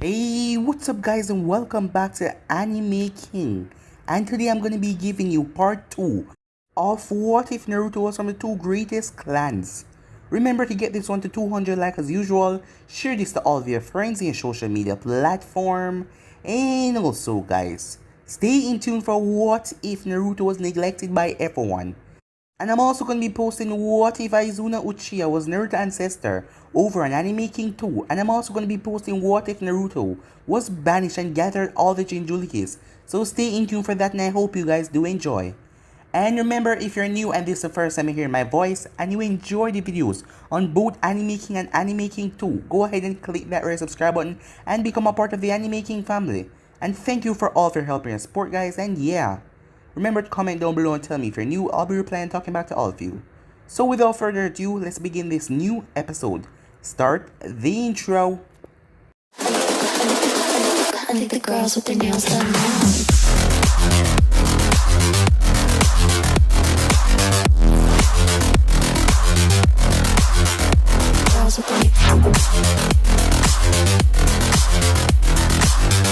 Hey, what's up guys, and welcome back to Anime King. And today I'm going to be giving you part 2 of What If Naruto was from the two greatest clans. Remember to get this one to 200 likes as usual, share this to all of your friends in your social media platform, and also guys, stay in tune for What If Naruto was neglected by everyone. And I'm also going to be posting What If Aizuna Uchiha was Naruto's ancestor over on Anime King 2. And I'm also going to be posting What If Naruto was banished and gathered all the Jinchurikis. So stay in tune for that, and I hope you guys do enjoy. And remember, if you're new and this is the first time you hear my voice and you enjoy the videos on both Anime King and Anime King 2, go ahead and click that red subscribe button and become a part of the Anime King family. And thank you for all of your help and your support guys, and yeah. Remember to comment down below and tell me if you're new. I'll be replying and talking back to all of you. So without further ado, let's begin this new episode. Start the intro. I think the girls with their nails done now. Girls with their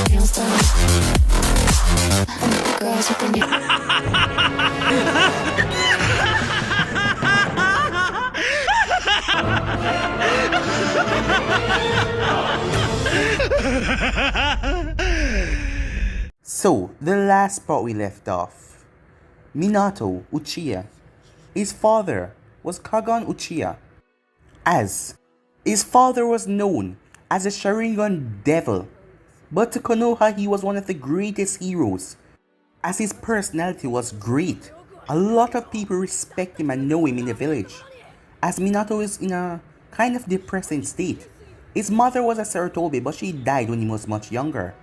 nails done. I think the girls with their nails. So, the last part we left off. Minato Uchiha. His father was Kagan Uchiha. As his father was known as a Sharingan Devil. But to Konoha, he was one of the greatest heroes. As his personality was great, a lot of people respect him and know him in the village. As Minato is in a kind of depressing state. His mother was a Sarutobi, but she died when he was much younger.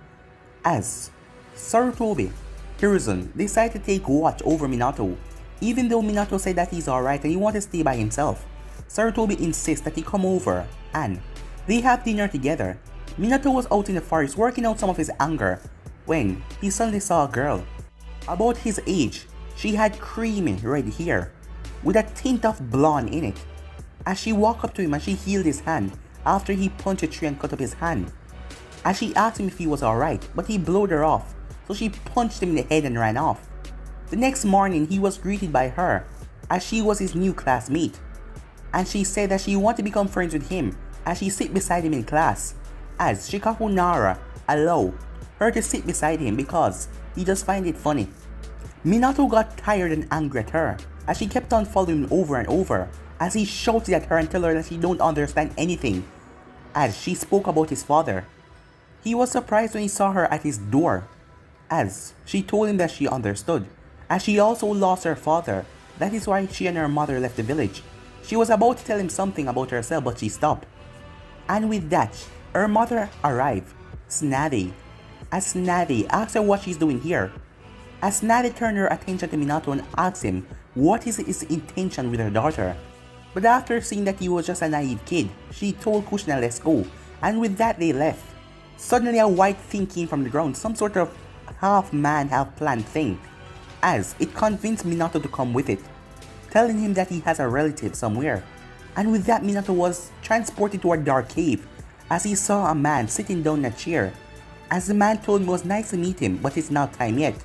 As Sarutobi, Hiruzen decided to take watch over Minato, even though Minato said that he's alright and he wanted to stay by himself. Sarutobi insists that he come over and they have dinner together. Minato was out in the forest working out some of his anger when he suddenly saw a girl. About his age, she had creamy red hair with a tint of blonde in it. As she walked up to him and she healed his hand after he punched a tree and cut up his hand. As she asked him if he was alright, but he blowed her off, so she punched him in the head and ran off. The next morning, he was greeted by her as she was his new classmate, and she said that she wanted to become friends with him as she sit beside him in class, as Shikaku Nara allowed her to sit beside him because he just find it funny. Minato got tired and angry at her as she kept on following him over and over as he shouted at her and told her that she don't understand anything as she spoke about his father. He was surprised when he saw her at his door as she told him that she understood, as she also lost her father. That is why she and her mother left the village. She was about to tell him something about herself, but she stopped. And with that, her mother arrived, Tsunade. As Tsunade asked her what she's doing here. As Tsunade turned her attention to Minato and asked him what is his intention with her daughter. But after seeing that he was just a naive kid, she told Kushina let's go, and with that they left. Suddenly a white thing came from the ground, some sort of half man half plant thing, as it convinced Minato to come with it, telling him that he has a relative somewhere. And with that, Minato was transported to a dark cave as he saw a man sitting down in a chair. As the man told him it was nice to meet him, but it's not time yet.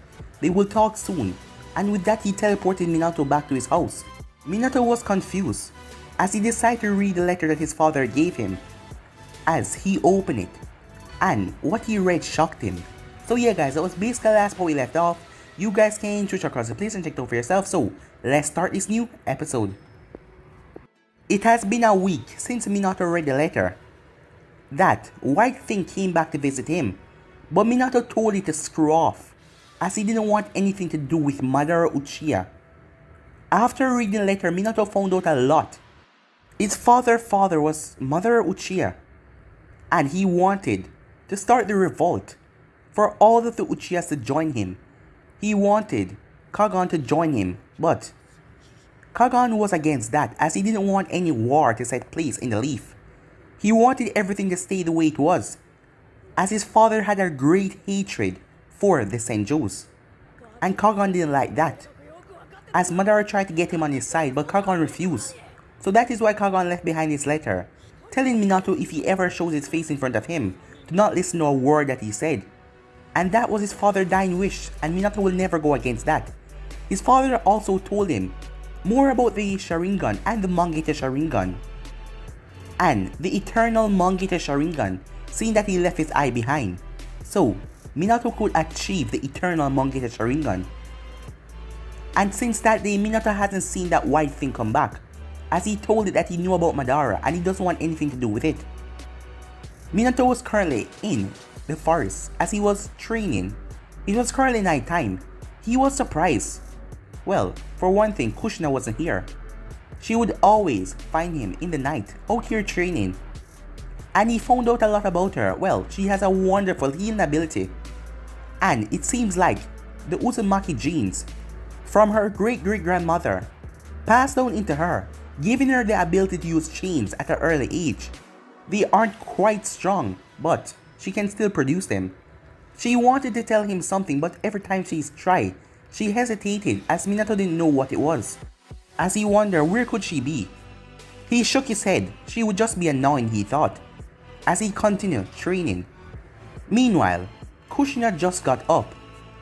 They will talk soon. And with that, he teleported Minato back to his house. Minato was confused as he decided to read the letter that his father gave him. As he opened it, and what he read shocked him. So yeah guys, that was basically the last part we left off. You guys can switch across the place and check it out for yourself. So let's start this new episode. It has been a week since Minato read the letter. That white thing came back to visit him, but Minato told it to screw off as he didn't want anything to do with Madara Uchiha. After reading the letter, Minato found out a lot. His father was Madara Uchiha, and he wanted to start the revolt for all of the Uchihas to join him. He wanted Kagan to join him, but Kagan was against that as he didn't want any war to take place in the Leaf. He wanted everything to stay the way it was, as his father had a great hatred for the Senjus, and Kagan didn't like that, as Madara tried to get him on his side, but Kagan refused. So that is why Kagan left behind his letter, telling Minato if he ever shows his face in front of him, to not listen to a word that he said. And that was his father's dying wish, and Minato will never go against that. His father also told him more about the Sharingan and the Mangekyo Sharingan. And the eternal Mangekyo Sharingan, seeing that he left his eye behind. So, Minato could achieve the eternal Mangekyo Sharingan. And since that day, Minato hasn't seen that white thing come back, as he told it that he knew about Madara and he doesn't want anything to do with it. Minato was currently in the forest as he was training. It was currently night time. He was surprised. Well, for one thing, Kushina wasn't here. She would always find him in the night, out here training. And he found out a lot about her. Well, she has a wonderful healing ability. And it seems like the Uzumaki genes from her great-great-grandmother passed down into her, giving her the ability to use chains at an early age. They aren't quite strong, but she can still produce them. She wanted to tell him something, but every time she's tried, she hesitated as Minato didn't know what it was. As he wondered where could she be. He shook his head. She would just be annoying, he thought, as he continued training. Meanwhile, Kushina just got up.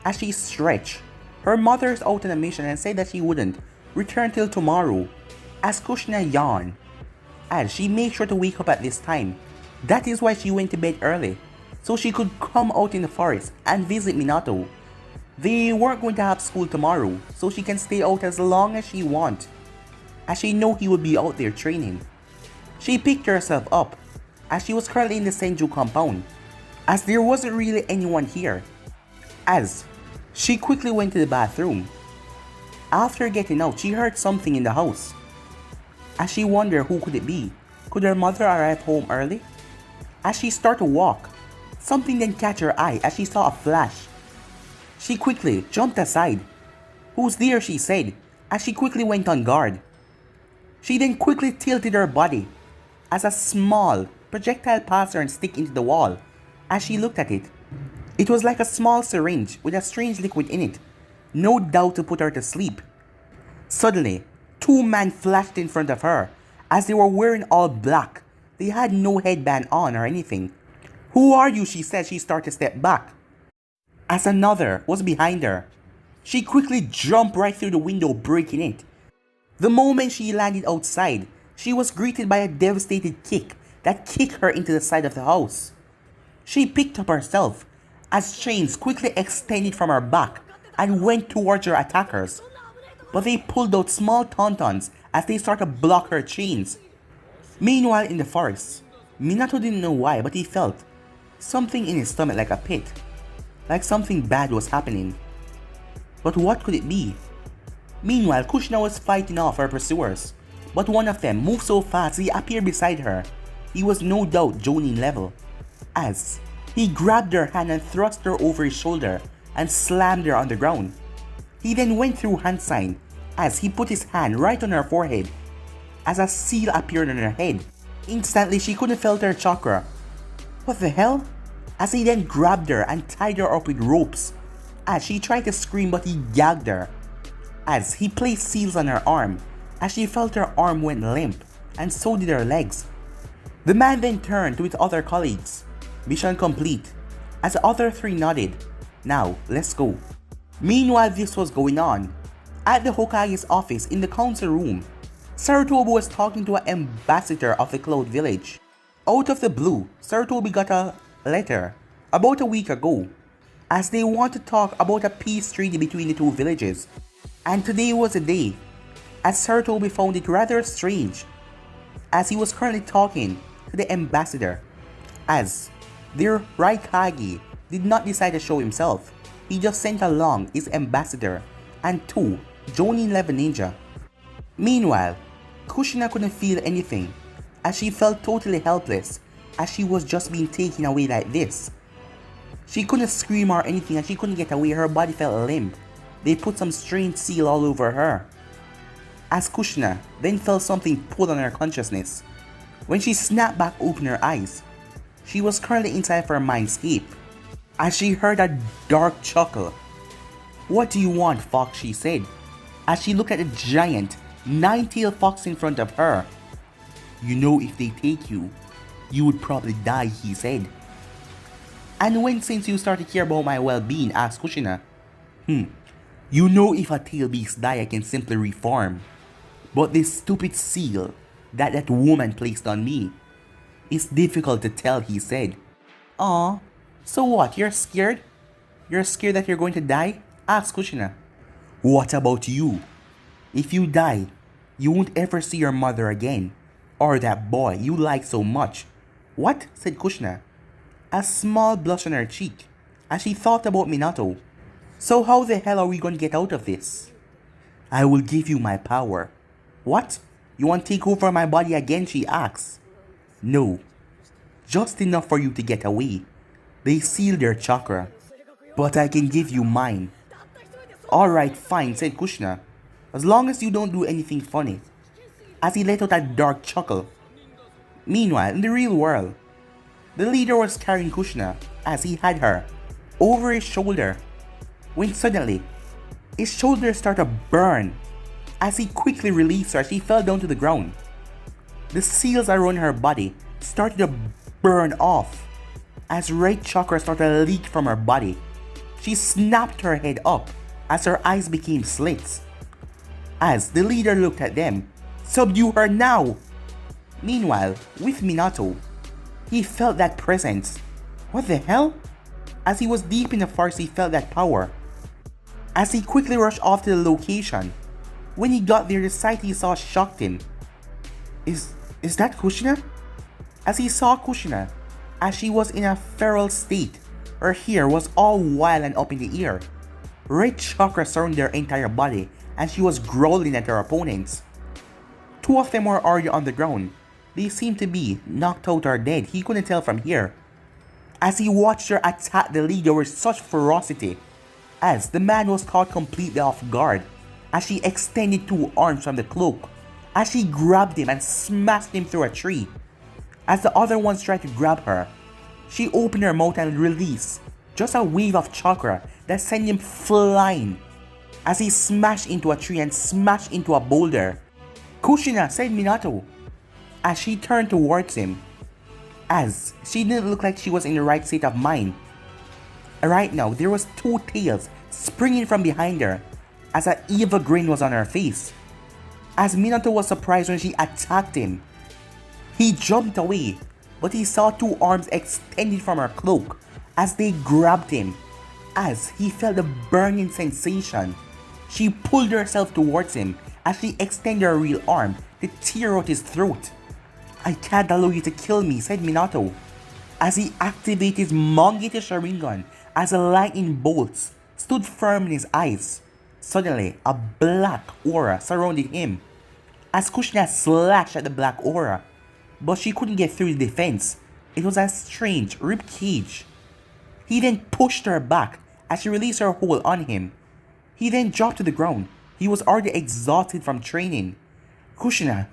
As she stretched, her mother is out on a mission and said that she wouldn't return till tomorrow. As Kushina yawned, as she made sure to wake up at this time. That is why she went to bed early, so she could come out in the forest and visit Minato. They weren't going to have school tomorrow, so she can stay out as long as she wants, as she know he would be out there training. She picked herself up, as she was currently in the Senju compound, as there wasn't really anyone here. As she quickly went to the bathroom. After getting out, she heard something in the house. As she wondered who could it be. Could her mother arrive home early? As she started to walk, something then catch her eye as she saw a flash. She quickly jumped aside. Who's there, she said, as she quickly went on guard. She then quickly tilted her body as a small projectile passed her and stick into the wall. As she looked at it, it was like a small syringe with a strange liquid in it, no doubt to put her to sleep. Suddenly, two men flashed in front of her as they were wearing all black. They had no headband on or anything. Who are you? She said. She started to step back, as another was behind her. She quickly jumped right through the window, breaking it. The moment she landed outside, she was greeted by a devastated kick that kicked her into the side of the house. She picked up herself as chains quickly extended from her back and went towards her attackers. But they pulled out small tauntauns as they started to block her chains. Meanwhile in the forest, Minato didn't know why, but he felt something in his stomach like a pit. Like something bad was happening. But what could it be? Meanwhile, Kushina was fighting off her pursuers, but one of them moved so fast he appeared beside her. He was no doubt Jonin level, as he grabbed her hand and thrust her over his shoulder and slammed her on the ground. He then went through hand sign as he put his hand right on her forehead as a seal appeared on her head. Instantly she couldn't felt her chakra. What the hell? As he then grabbed her and tied her up with ropes. As she tried to scream, but he gagged her. As he placed seals on her arm, as she felt her arm went limp, and so did her legs. The man then turned to his other colleagues. Mission complete. As the other three nodded. Now, let's go. Meanwhile this was going on, at the Hokage's office in the council room, Sarutobi was talking to an ambassador of the Cloud Village. Out of the blue, Sarutobi got a letter about a week ago, as they want to talk about a peace treaty between the two villages. And today was the day, as Sarutobi found it rather strange, as he was currently talking to the ambassador, as their Raikage did not decide to show himself. He just sent along his ambassador and two Jonin level ninja. Meanwhile, Kushina couldn't feel anything, as she felt totally helpless as she was just being taken away like this. She couldn't scream or anything and she couldn't get away. Her body felt limp. They put some strange seal all over her. As Kushina then felt something pull on her consciousness. When she snapped back open her eyes, she was currently inside of her mindscape, as she heard a dark chuckle. "What do you want, fox?" she said, as she looked at the giant nine-tailed fox in front of her. "You know if they take you, you would probably die," he said. And when since you started to care about my well-being? Asked Kushina. You know if a tail beast die I can simply reform. But this stupid seal that woman placed on me, it's difficult to tell, he said. Aw, so what, you're scared? You're scared that you're going to die? Asked Kushina. What about you? If you die, you won't ever see your mother again. Or that boy you like so much. What? Said Kushina, a small blush on her cheek, as she thought about Minato. So how the hell are we going to get out of this? I will give you my power. What? You want to take over my body again? She asks. No, just enough for you to get away. They sealed their chakra, but I can give you mine. Alright, fine, said Kushina, as long as you don't do anything funny, as he let out a dark chuckle. Meanwhile, in the real world, the leader was carrying Kushina, as he had her, over his shoulder, when suddenly, his shoulder started to burn. As he quickly released her, she fell down to the ground. The seals around her body started to burn off, as red chakra started to leak from her body. She snapped her head up, as her eyes became slits. As the leader looked at them, subdue her now! Meanwhile, with Minato, he felt that presence. What the hell? As he was deep in the forest, he felt that power. As he quickly rushed off to the location, when he got there, the sight he saw shocked him. Is that Kushina? As he saw Kushina, as she was in a feral state, her hair was all wild and up in the air. Red chakra surrounded their entire body, and she was growling at her opponents. Two of them were already on the ground. They seemed to be knocked out or dead, he couldn't tell from here. As he watched her attack the leader with such ferocity, as the man was caught completely off guard, as she extended two arms from the cloak, as she grabbed him and smashed him through a tree. As the other ones tried to grab her, she opened her mouth and released just a wave of chakra that sent him flying, as he smashed into a tree and smashed into a boulder. Kushina, said Minato, as she turned towards him, as she didn't look like she was in the right state of mind. Right now, there was two tails springing from behind her, as an evil grin was on her face. As Minato was surprised when she attacked him, he jumped away, but he saw two arms extended from her cloak as they grabbed him. As he felt a burning sensation, she pulled herself towards him as she extended her real arm to tear out his throat. I can't allow you to kill me, said Minato, as he activated his Mangekyo Sharingan as a lightning bolt stood firm in his eyes. Suddenly, a black aura surrounded him, as Kushina slashed at the black aura, but she couldn't get through the defense. It was a strange rib cage. He then pushed her back as she released her hold on him. He then dropped to the ground. He was already exhausted from training. Kushina,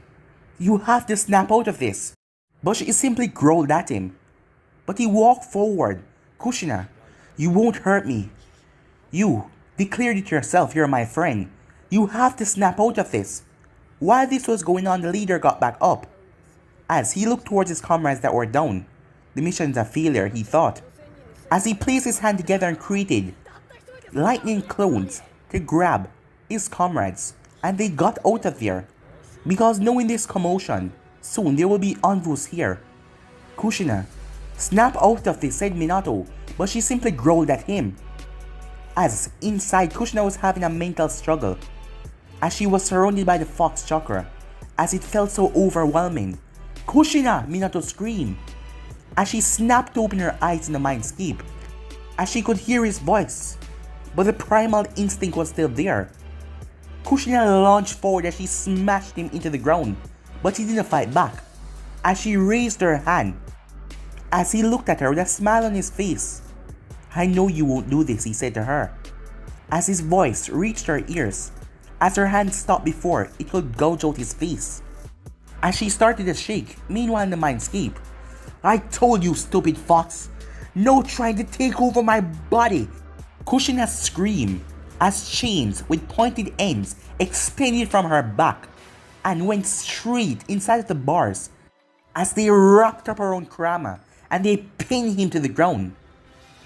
you have to snap out of this. But she simply growled at him. But he walked forward. Kushina, you won't hurt me. You declared it yourself, you're my friend. You have to snap out of this. While this was going on, the leader got back up. As he looked towards his comrades that were down, the mission's a failure, he thought. As he placed his hand together and created lightning clones to grab his comrades, and they got out of there. Because knowing this commotion, soon there will be envoys here. Kushina, snap out of this, said Minato, but she simply growled at him. As inside, Kushina was having a mental struggle, as she was surrounded by the fox chakra, as it felt so overwhelming. Kushina, Minato screamed, as she snapped open her eyes in the mindscape, as she could hear his voice, but the primal instinct was still there. Kushina launched forward as she smashed him into the ground, but he didn't fight back, as she raised her hand, as he looked at her with a smile on his face. I know you won't do this, he said to her, as his voice reached her ears, as her hand stopped before it could gouge out his face. As she started to shake, meanwhile in the mindscape, I told you, stupid fox, no trying to take over my body. Kushina screamed as chains with pointed ends extended from her back and went straight inside of the bars as they wrapped up around Kurama and they pinned him to the ground.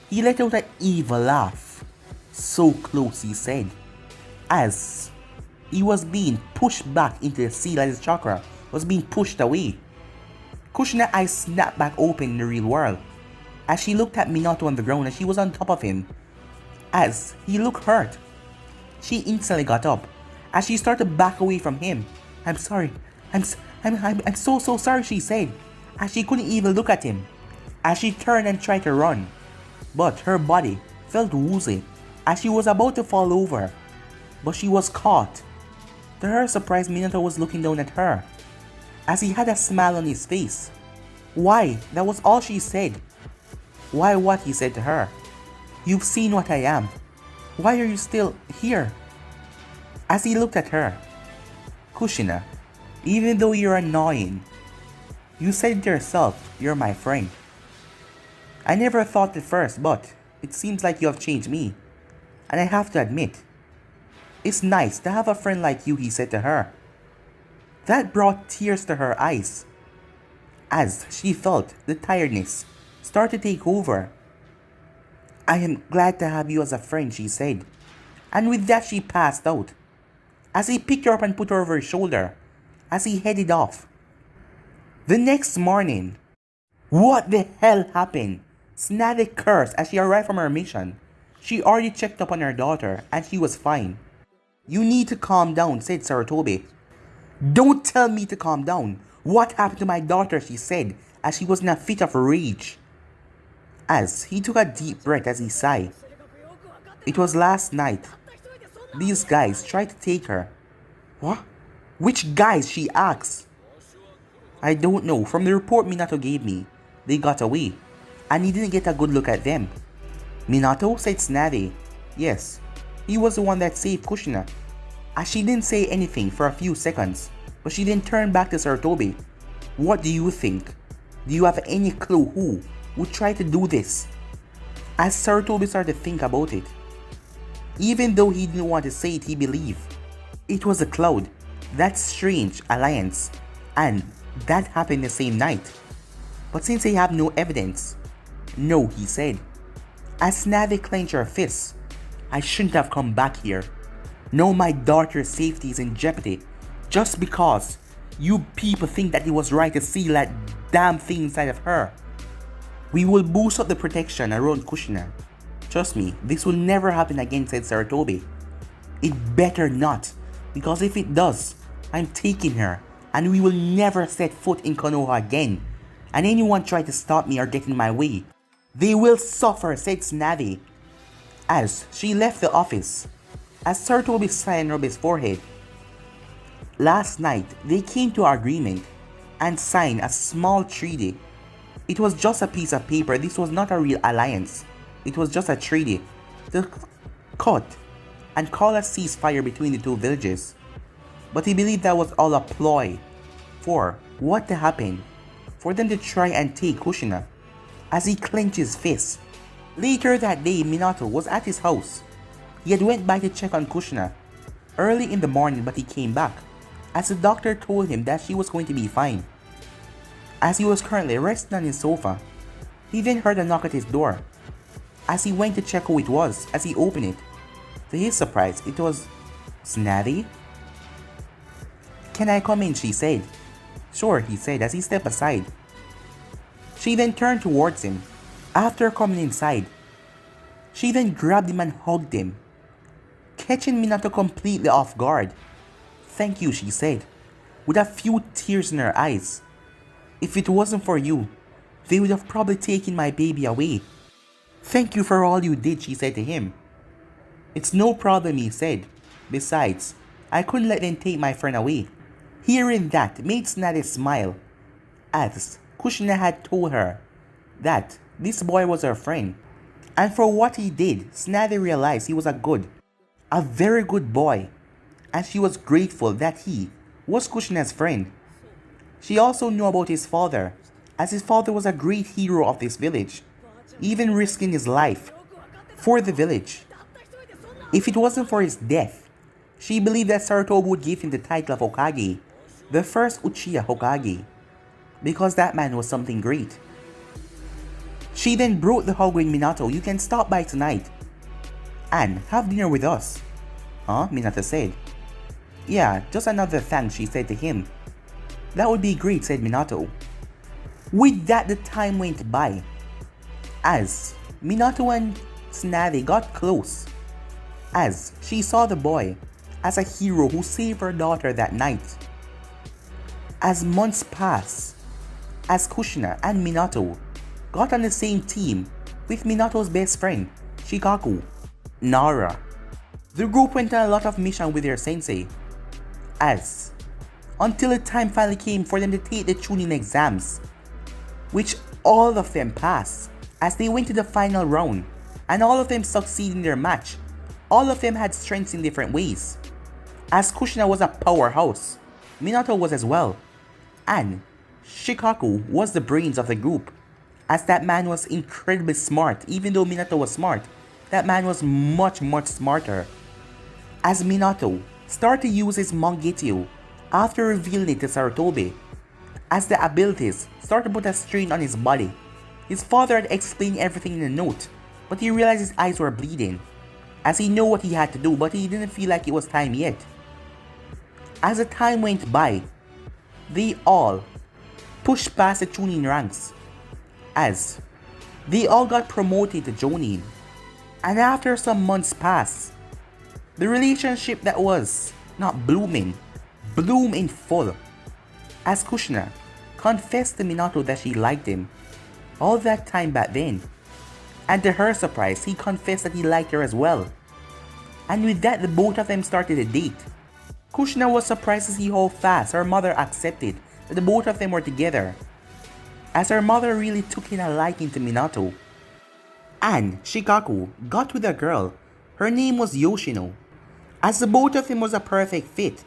He let out an evil laugh. So close, he said, as he was being pushed back into the sea like his chakra was being pushed away. Kushina's eyes snapped back open in the real world as she looked at Minato on the ground and she was on top of him. As he looked hurt, she instantly got up as she started to back away from him. I'm sorry, I'm so sorry, she said, as she couldn't even look at him. As she turned and tried to run, but her body felt woozy as she was about to fall over, but she was caught. To her surprise, Minato was looking down at her as he had a smile on his face. Why? That was all she said. Why what? He said to her. You've seen what I am. Why are you still here? As he looked at her. Kushina, even though you're annoying, you said to yourself, you're my friend. I never thought at first, but it seems like you have changed me. And I have to admit, it's nice to have a friend like you, he said to her. That brought tears to her eyes as she felt the tiredness start to take over. I am glad to have you as a friend, she said. And with that she passed out as he picked her up and put her over his shoulder as he headed off. The next morning, what the hell happened? Tsunade cursed as she arrived from her mission. She already checked up on her daughter and she was fine. You need to calm down, said Sarutobi. Don't tell me to calm down. What happened to my daughter, she said as she was in a fit of rage. As he took a deep breath as he sighed. It was last night. These guys tried to take her. What? Which guys? She asked. I don't know. From the report Minato gave me, they got away, and he didn't get a good look at them. Minato, said Tsunade. Yes, he was the one that saved Kushina. As she didn't say anything for a few seconds, but she then turned back to Sarutobi. What do you think? Do you have any clue who would try to do this? As Sarutobi started to think about it. Even though he didn't want to say it, he believed it was a cloud, that strange alliance, and that happened the same night. But since they have no evidence, no, he said. As Tsunade clenched her fists, I shouldn't have come back here. No, my daughter's safety is in jeopardy just because you people think that it was right to seal that damn thing inside of her. We will boost up the protection around Kushina. Trust me, this will never happen again, said Sarutobi. It better not, because if it does, I'm taking her and we will never set foot in Konoha again. And anyone try to stop me or get in my way, they will suffer, said Tsunade. As she left the office, as Sarutobi sighed rubbed his forehead. Last night, they came to an agreement and signed a small treaty. It was just a piece of paper. This was not a real alliance. It was just a treaty to cut and call a ceasefire between the two villages. But he believed that was all a ploy for what to happen, for them to try and take Kushina, as he clenched his fist. Later that day, Minato was at his house. He had went by to check on Kushina early in the morning, but he came back as the doctor told him that she was going to be fine. As he was currently resting on his sofa, he then heard a knock at his door. As he went to check who it was, as he opened it, to his surprise, it was Tsunade. Can I come in? She said. Sure, he said as he stepped aside. She then turned towards him. After coming inside, she then grabbed him and hugged him, catching Minato completely off guard. Thank you, she said, with a few tears in her eyes. If it wasn't for you, they would have probably taken my baby away. Thank you for all you did, she said to him. It's no problem, he said. Besides, I couldn't let them take my friend away. Hearing that made Tsunade smile, as Kushina had told her that this boy was her friend. And for what he did, Tsunade realized he was a very good boy, and she was grateful that he was Kushina's friend. She also knew about his father, as his father was a great hero of this village, even risking his life for the village. If it wasn't for his death, she believed that Sarutobi would give him the title of Hokage, the first Uchiha Hokage, because that man was something great. She then broke the hug with Minato, "You can stop by tonight and have dinner with us." "Huh?" Minato said. "Yeah, just another thanks," she said to him. "That would be great," said Minato. With that, the time went by as Minato and Tsunade got close, as she saw the boy as a hero who saved her daughter that night. As months passed, as Kushina and Minato got on the same team with Minato's best friend, Shikaku, Nara, the group went on a lot of missions with their sensei, as until the time finally came for them to take the Chunin exams, which all of them passed as they went to the final round, and all of them succeeded in their match. All of them had strengths in different ways, as Kushina was a powerhouse, Minato was as well, and Shikaku was the brains of the group, as that man was incredibly smart. Even though Minato was smart, that man was much smarter. As Minato started to use his Mangekyou after revealing it to Sarutobi, as the abilities started to put a strain on his body. His father had explained everything in a note, but he realized his eyes were bleeding, as he knew what he had to do, but he didn't feel like it was time yet. As the time went by, they all pushed past the Chunin ranks, as they all got promoted to Jonin. And after some months passed, the relationship that was not blooming bloomed in full, as Kushina confessed to Minato that she liked him all that time back then, and to her surprise, he confessed that he liked her as well. And with that, the both of them started a date. Kushina was surprised to see how fast her mother accepted that the both of them were together, as her mother really took in a liking to Minato. And Shikaku got with a girl, her name was Yoshino, as the both of them was a perfect fit.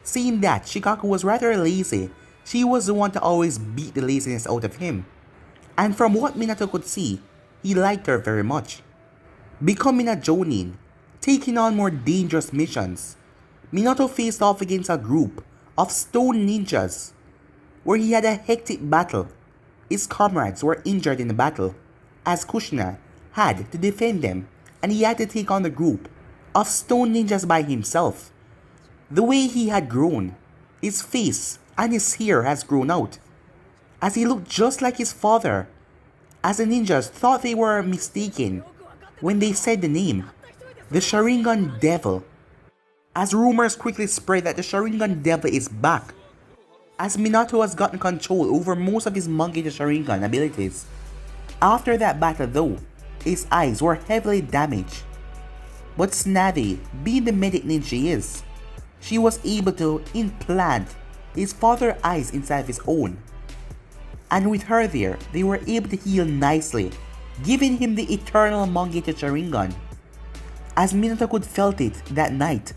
Seeing that Shikaku was rather lazy, she was the one to always beat the laziness out of him. And from what Minato could see, he liked her very much. Becoming a Jonin, taking on more dangerous missions, Minato faced off against a group of stone ninjas, where he had a hectic battle. His comrades were injured in the battle, as Kushina had to defend them, and he had to take on the group of stone ninjas by himself. The way he had grown, his face and his hair has grown out, as he looked just like his father, as the ninjas thought they were mistaken when they said the name, the Sharingan Devil, as rumors quickly spread that the Sharingan Devil is back, as Minato has gotten control over most of his Mangekyou Sharingan abilities. After that battle though, his eyes were heavily damaged, but Tsunade, being the medic ninja she is, she was able to implant his father's eyes inside of his own. And with her there, they were able to heal nicely, giving him the eternal Mangekyou Sharingan. As Minato could felt it that night,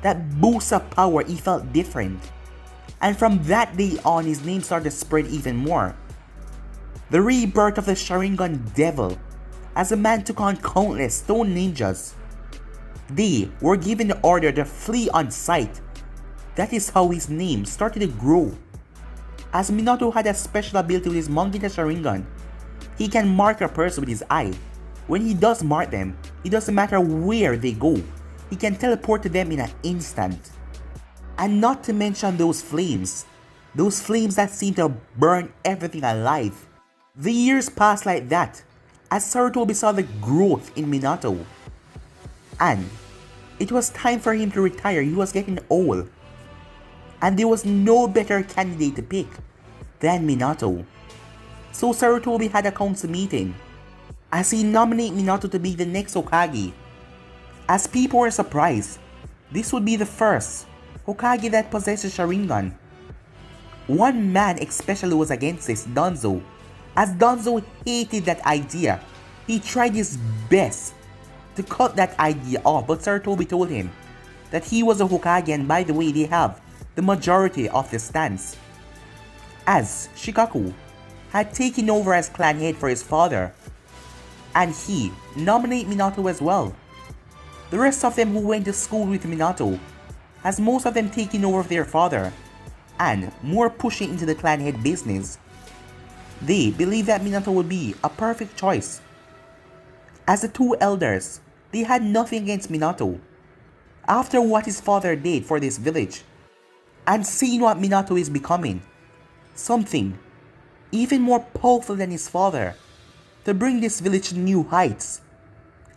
that boost of power, he felt different. And from that day on, his name started to spread even more. The rebirth of the Sharingan Devil, as the man took on countless stone ninjas. They were given the order to flee on sight. That is how his name started to grow. As Minato had a special ability with his Mangekyou Sharingan, he can mark a person with his eye. When he does mark them, it doesn't matter where they go, he can teleport to them in an instant. And not to mention those flames that seem to burn everything alive. The years passed like that, as Sarutobi saw the growth in Minato. And it was time for him to retire. He was getting old, and there was no better candidate to pick than Minato. So Sarutobi had a council meeting, as he nominated Minato to be the next Hokage. As people were surprised, this would be the first Hokage that possesses Sharingan. One man especially was against this, Danzo, as Danzo hated that idea. He tried his best to cut that idea off, but Sarutobi told him that he was a Hokage, and by the way, they have the majority of the stands. As Shikaku had taken over as clan head for his father, and he nominated Minato as well. The rest of them who went to school with Minato, as most of them taking over their father, and more pushing into the clan head business. They believed that Minato would be a perfect choice. As the two elders, they had nothing against Minato. After what his father did for this village, and seeing what Minato is becoming, something even more powerful than his father, to bring this village to new heights.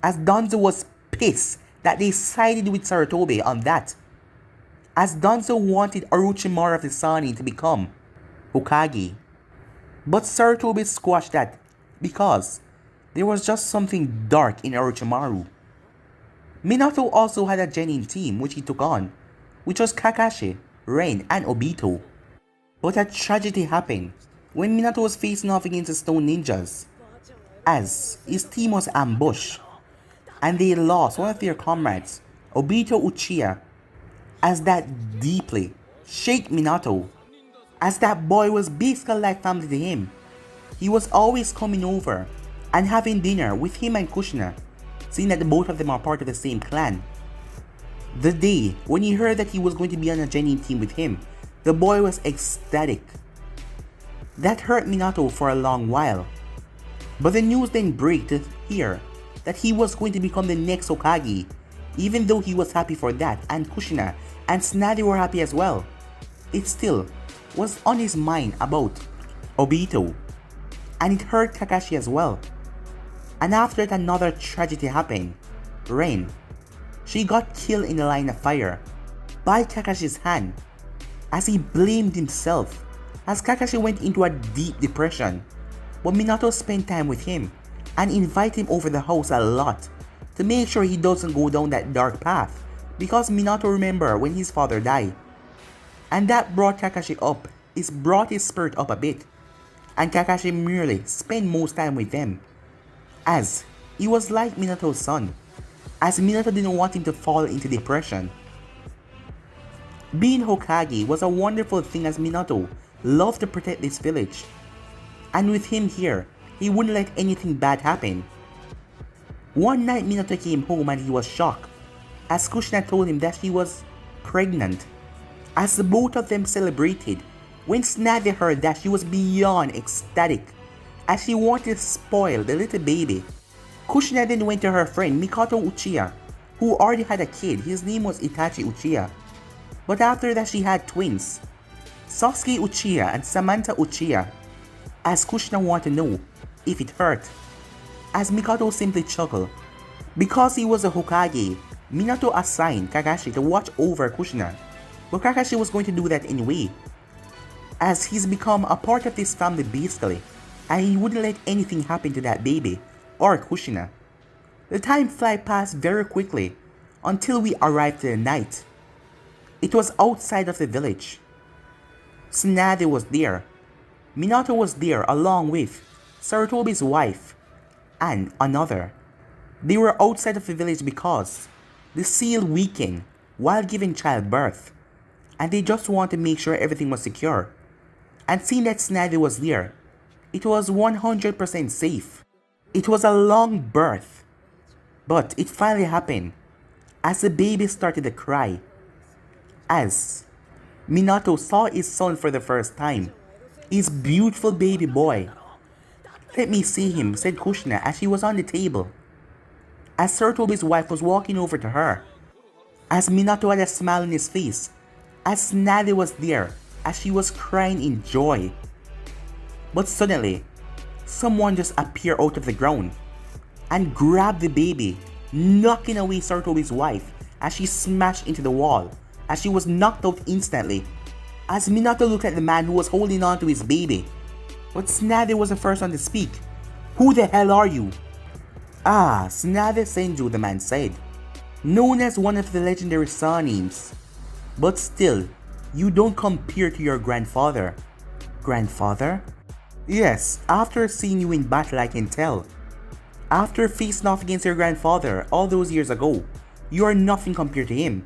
As Danzo was pissed that they sided with Sarutobi on that. As Danzo wanted Orochimaru of the Sannin to become Hokage. But Sarutobi squashed that because there was just something dark in Orochimaru. Minato also had a genuine team which he took on, which was Kakashi, Ren, and Obito. But a tragedy happened when Minato was facing off against the Stone Ninjas, as his team was ambushed, and they lost one of their comrades, Obito Uchiha, as that deeply shook Minato, as that boy was basically like family to him. He was always coming over and having dinner with him and Kushina, seeing that the both of them are part of the same clan. The day when he heard that he was going to be on a genuine team with him, the boy was ecstatic. That hurt Minato for a long while. But the news then broke to hear that he was going to become the next Hokage, even though he was happy for that, and Kushina and Tsunade were happy as well. It still was on his mind about Obito, and it hurt Kakashi as well. And after that, another tragedy happened. Ren, she got killed in the line of fire by Kakashi's hand, as he blamed himself, as Kakashi went into a deep depression. But Minato spent time with him and invited him over the house a lot to make sure he doesn't go down that dark path, because Minato remembered when his father died. And that brought Kakashi up, it brought his spirit up a bit, and Kakashi merely spent most time with them, as he was like Minato's son, as Minato didn't want him to fall into depression. Being Hokage was a wonderful thing, as Minato loved to protect this village, and with him here, he wouldn't let anything bad happen. One night Minato came home and he was shocked, as Kushina told him that she was pregnant. As the both of them celebrated, when Tsunade heard that, she was beyond ecstatic, as she wanted to spoil the little baby. Kushina then went to her friend Mikoto Uchiha, who already had a kid. His name was Itachi Uchiha. But after that, she had twins, Sasuke Uchiha and Samantha Uchiha, as Kushina wanted to know if it hurt, as Mikoto simply chuckled. Because he was a Hokage, Minato assigned Kakashi to watch over Kushina, but Kakashi was going to do that anyway, as he's become a part of this family basically, and he wouldn't let anything happen to that baby or Kushina. The time fly past very quickly until we arrived to the night. It was outside of the village. Tsunade was there. Minato was there along with Sarutobi's wife and another. They were outside of the village because the seal weakened while giving childbirth, and they just wanted to make sure everything was secure. And seeing that Tsunade was there, it was 100% safe. It was a long birth, but it finally happened as the baby started to cry, as Minato saw his son for the first time, his beautiful baby boy. "Let me see him," said Kushina as she was on the table, as Sarutobi's wife was walking over to her, as Minato had a smile on his face, as Tsunade was there as she was crying in joy. But suddenly, someone just appeared out of the ground and grabbed the baby, knocking away Sarutobi's wife as she smashed into the wall, as she was knocked out instantly. As Minato looked at the man who was holding on to his baby, but Tsunade was the first one to speak. "Who the hell are you?" "Ah, Tsunade Senju," the man said, "known as one of the legendary Sannins. But still, you don't compare to your grandfather." "Grandfather?" "Yes, after seeing you in battle I can tell. After facing off against your grandfather all those years ago, you are nothing compared to him."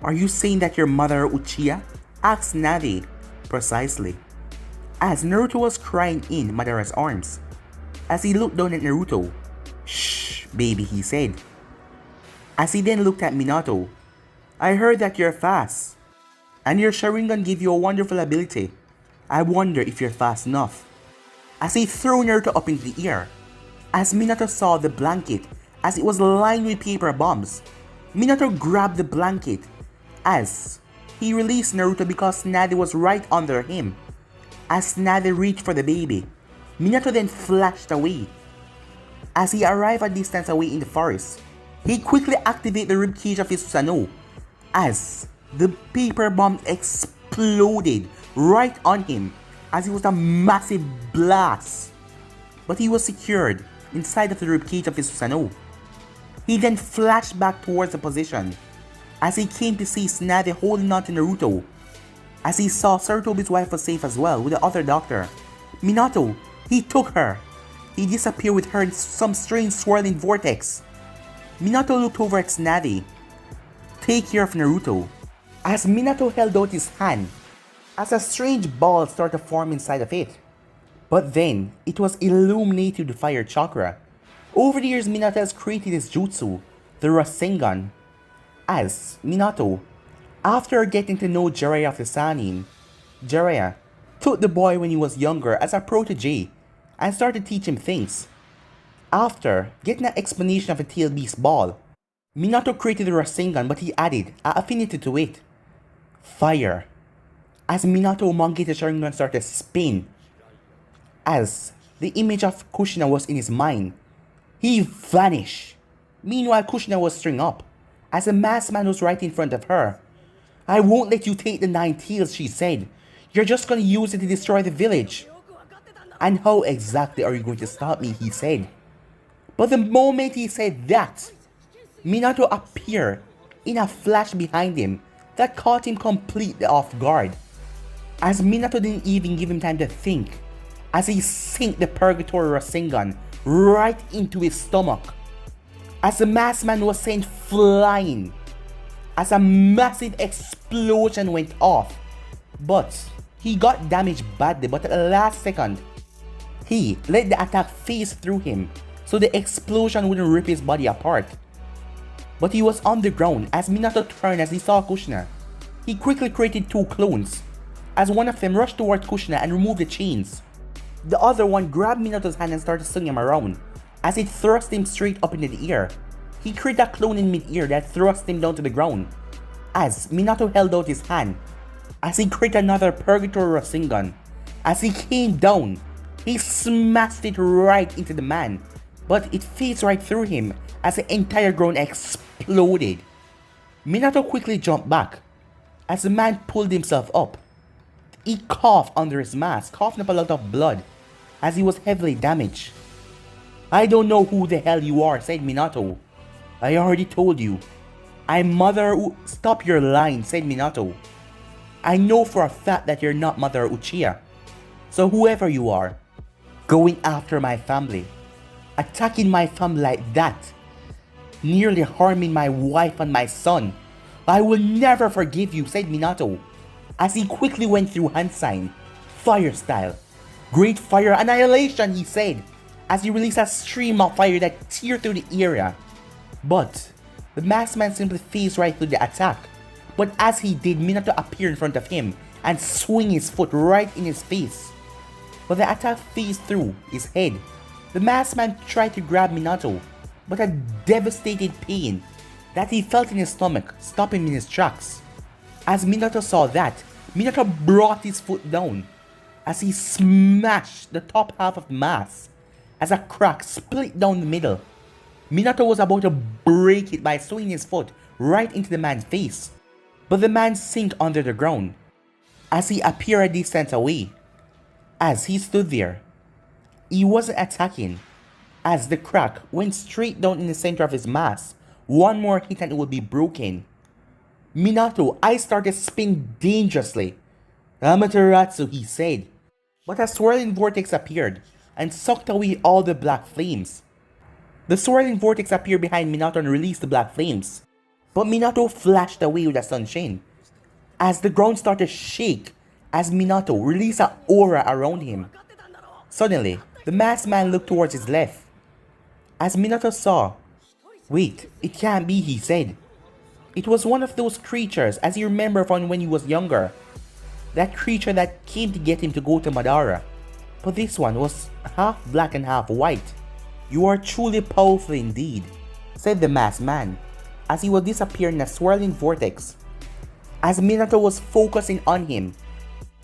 "Are you saying that your mother Uchiha?" asked Tsunade. "Precisely." As Naruto was crying in Madara's arms, as he looked down at Naruto. "Shh, baby," he said. As he then looked at Minato. "I heard that you're fast, and your Sharingan gave you a wonderful ability. I wonder if you're fast enough." as he threw Naruto up into the air. As Minato saw the blanket as it was lined with paper bombs, Minato grabbed the blanket as he released Naruto because Tsunade was right under him. As Tsunade reached for the baby, Minato then flashed away. As he arrived a distance away in the forest, he quickly activated the ribcage of his Susanoo as the paper bomb exploded right on him as it was a massive blast. But he was secured inside of the ribcage of his Susanoo. He then flashed back towards the position as he came to see Tsunade holding on to Naruto. As he saw Sarutobi's wife was safe as well with the other doctor, Minato, he took her. He disappeared with her in some strange swirling vortex. Minato looked over at Tsunade. Take care of Naruto. As Minato held out his hand, as a strange ball started to form inside of it. But then, it was illuminated with fire chakra. Over the years, Minato has created his jutsu, the Rasengan. As Minato, after getting to know Jiraiya of the Sannin, Jiraiya took the boy when he was younger as a protege and started to teach him things. After getting an explanation of the tail beast ball, Minato created the Rasengan, but he added an affinity to it. Fire. As Minato elongated Sharingan started to spin. As the image of Kushina was in his mind, he vanished. Meanwhile, Kushina was string up as the masked man was right in front of her. I won't let you take the 9 tails, she said. You're just gonna use it to destroy the village. And how exactly are you going to stop me, he said. But the moment he said that, Minato appeared in a flash behind him that caught him completely off guard. As Minato didn't even give him time to think, as he sank the Purgatory Rasengan right into his stomach. As the masked man was sent flying, as a massive explosion went off. But he got damaged badly, but at the last second, he let the attack phase through him so the explosion wouldn't rip his body apart. But he was on the ground as Minato turned as he saw Kushina. He quickly created 2 clones, as one of them rushed towards Kushina and removed the chains. The other one grabbed Minato's hand and started swinging him around, as it thrust him straight up into the air. He created a clone in mid-air that thrust him down to the ground, as Minato held out his hand, as he created another Purgatory Rasengan. As he came down, he smashed it right into the man, but it phased right through him as the entire ground exploded. Minato quickly jumped back, as the man pulled himself up. He coughed under his mask, coughing up a lot of blood, as he was heavily damaged. I don't know who the hell you are, said Minato. I already told you. I'm Mother Stop your lying, said Minato. I know for a fact that you're not Mother Uchiha. So whoever you are, going after my family, attacking my family like that, nearly harming my wife and my son, I will never forgive you, said Minato, as he quickly went through hand sign, fire style. Great fire annihilation, he said, as he released a stream of fire that teared through the area. But the masked man simply phased right through the attack. But as he did, Minato appeared in front of him and swung his foot right in his face. But the attack phased through his head. The masked man tried to grab Minato, but a devastating pain that he felt in his stomach stopped him in his tracks. As Minato saw that, Minato brought his foot down as he smashed the top half of the mask as a crack split down the middle. Minato was about to break it by swinging his foot right into the man's face, but the man sank under the ground as he appeared a distance away. As he stood there, he wasn't attacking, as the crack went straight down in the center of his mask. One more hit and it would be broken. Minato, I started to spin dangerously. Amaterasu, he said. But a swirling vortex appeared and sucked away all the black flames. The swirling vortex appeared behind Minato and released the black flames. But Minato flashed away with a sunshine, as the ground started to shake as Minato released an aura around him. Suddenly, the masked man looked towards his left, as Minato saw. Wait, it can't be, he said. It was one of those creatures as he remembered from when he was younger. That creature that came to get him to go to Madara. but this one was half black and half white. You are truly powerful indeed, said the masked man, as he would disappear in a swirling vortex. As Minato was focusing on him,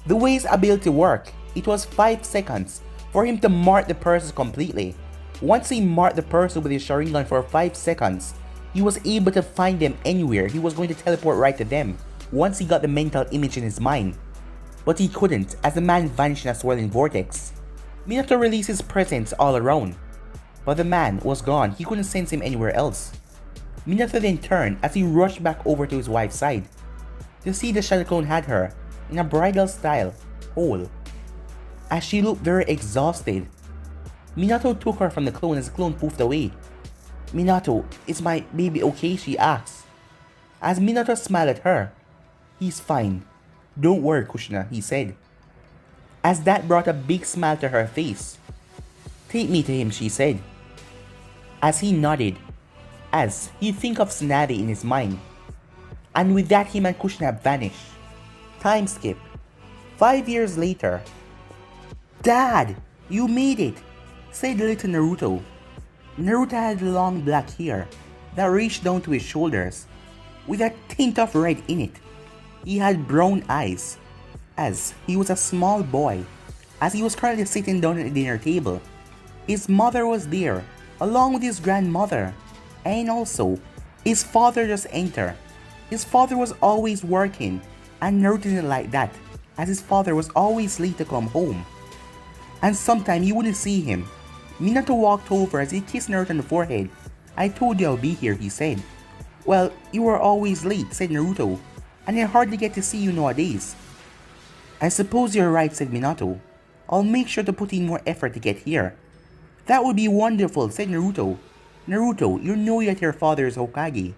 the way his ability worked, it was 5 seconds for him to mark the person completely. Once he marked the person with his Sharingan for 5 seconds, he was able to find them anywhere. He was going to teleport right to them once he got the mental image in his mind. But he couldn't, as the man vanished in a swirling vortex. Minato released his presence all around, but the man was gone. He couldn't sense him anywhere else. Minato then turned as he rushed back over to his wife's side to see the Shadow Clone had her in a bridal style hole. As she looked very exhausted, Minato took her from the clone as the clone poofed away. "Minato, is my baby okay?" she asked. As Minato smiled at her, "He's fine. Don't worry, Kushina," he said. As that brought a big smile to her face. "Take me to him," she said. As he nodded, as he think of Tsunade in his mind. And with that, him and Kushina vanished. Time skip. 5 years later. "Dad, you made it," said little Naruto. Naruto had long black hair that reached down to his shoulders, with a tint of red in it. He had brown eyes, as he was a small boy. As he was currently sitting down at the dinner table, his mother was there, along with his grandmother, and also, his father just entered. His father was always working, and Naruto didn't like that, as his father was always late to come home. And sometimes you wouldn't see him. Minato walked over as he kissed Naruto on the forehead. "I told you I'll be here," he said. "Well, you were always late," said Naruto, "and I hardly get to see you nowadays." "I suppose you're right," said Minato. "I'll make sure to put in more effort to get here." "That would be wonderful," said Naruto. "Naruto, you know that your father is Hokage.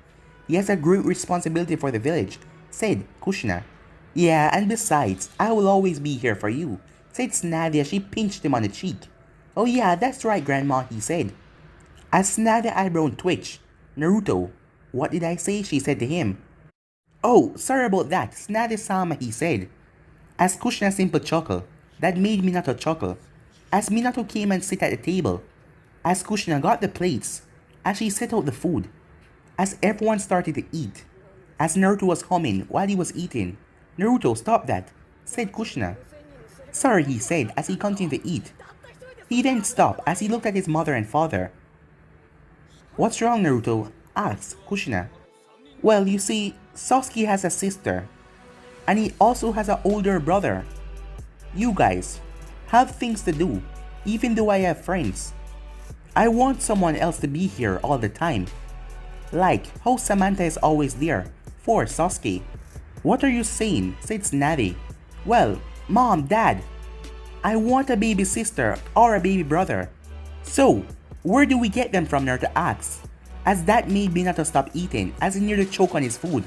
He has a great responsibility for the village," said Kushina. "Yeah, and besides, I will always be here for you," said Tsunade as she pinched him on the cheek. "Oh yeah, that's right, Grandma," he said. As Tsunade's eyebrow twitched, "Naruto, what did I say?" she said to him. "Oh, sorry about that, Tsunade-sama," he said. As Kushina simply chuckled, that made Minato chuckle. As Minato came and sit at the table, as Kushina got the plates, as she set out the food, as everyone started to eat, as Naruto was humming while he was eating. "Naruto, stop that," said Kushina. "Sorry," he said as he continued to eat. He then stopped as he looked at his mother and father. "What's wrong, Naruto?" asked Kushina. "Well, you see, Sasuke has a sister, and he also has an older brother. You guys have things to do, even though I have friends. I want someone else to be here all the time, like how Samantha is always there for Sasuke." "What are you saying?" said Tsunade. "Well, Mom, Dad, I want a baby sister or a baby brother. So, where do we get them from?" Naruto asked, as that made Minato stop eating as he nearly choked on his food.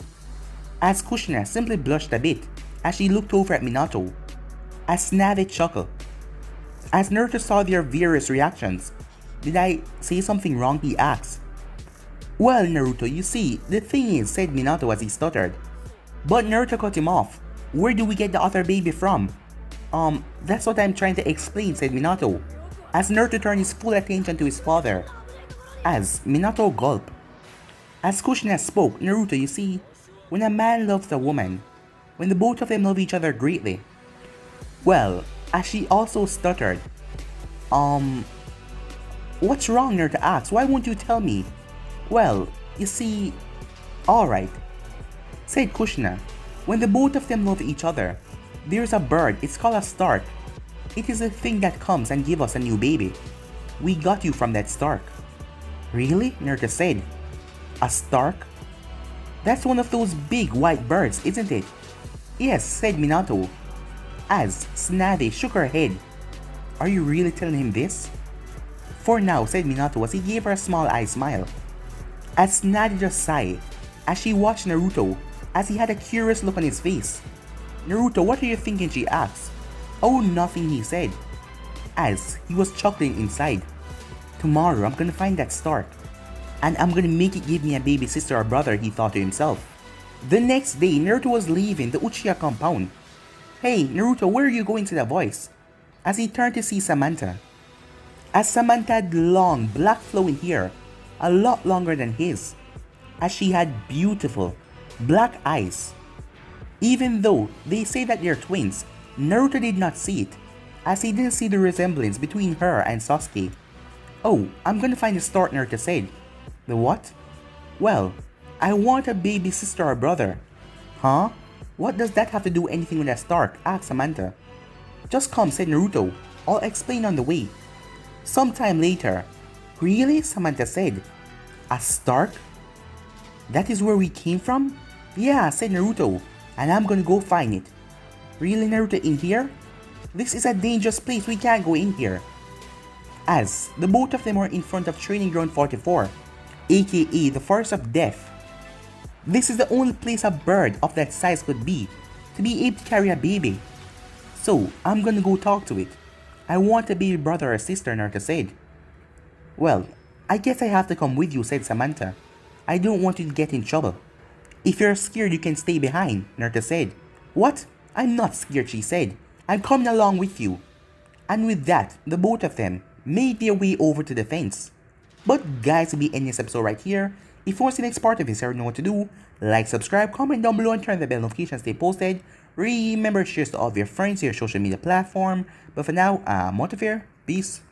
As Kushina simply blushed a bit as she looked over at Minato. As Tsunade chuckled. As Naruto saw their various reactions, "Did I say something wrong?" he asked. "Well, Naruto, you see, the thing is," said Minato as he stuttered. But Naruto cut him off. "Where do we get the other baby from?" That's what I'm trying to explain," said Minato, as Naruto turned his full attention to his father. As Minato gulped. As Kushina spoke, "Naruto, you see, when a man loves a woman, when the both of them love each other greatly." Well, as she also stuttered. What's wrong?" Naruto asked. "Why won't you tell me?" "Well, you see, alright," said Kushina. "When the both of them love each other, there's a bird, it's called a stork. It is a thing that comes and gives us a new baby. We got you from that stork." "Really?" Naruto said. "A stork? That's one of those big white birds, isn't it?" "Yes," said Minato, as Tsunade shook her head. "Are you really telling him this?" "For now," said Minato as he gave her a small eye smile. As Tsunade just sighed, as she watched Naruto, as he had a curious look on his face. "Naruto, what are you thinking?" she asked. "Oh, nothing," he said, as he was chuckling inside. "Tomorrow I'm gonna find that stork, and I'm gonna make it give me a baby sister or brother," he thought to himself. The next day, Naruto was leaving the Uchiha compound. "Hey, Naruto, where are you going?" said a voice. as he turned to see Samantha. As Samantha had long black flowing hair, a lot longer than his, as she had beautiful black eyes. Even though they say that they're twins, Naruto did not see it, as he didn't see the resemblance between her and Sasuke. "Oh, I'm gonna find a start," Naruto said. "The what?" "Well, I want a baby sister or brother." "Huh? What does that have to do anything with a Stark?" asked Samantha. "Just come," said Naruto. "I'll explain on the way." Sometime later. "Really?" Samantha said. "A Stark? That is where we came from?" "Yeah," said Naruto, "and I'm gonna go find it." "Really, Naruto, in here?" "This is a dangerous place, we can't go in here." As the both of them were in front of Training Ground 44, aka the Forest of Death. This is the only place a bird of that size could be, to be able to carry a baby. "So, I'm gonna go talk to it. I want a baby brother or sister," Naruto said. "Well, I guess I have to come with you," said Samantha. "I don't want you to get in trouble." "If you're scared, you can stay behind," Naruto said. "What? I'm not scared," she said. "I'm coming along with you." And with that, the both of them made their way over to the fence. But guys, we'll be ending this episode right here. If you want to see the next part of this, you already know what to do. Like, subscribe, comment down below, and turn the bell notifications to stay posted. Remember, share to all of your friends, your social media platform. But for now, I'm out of here. Peace.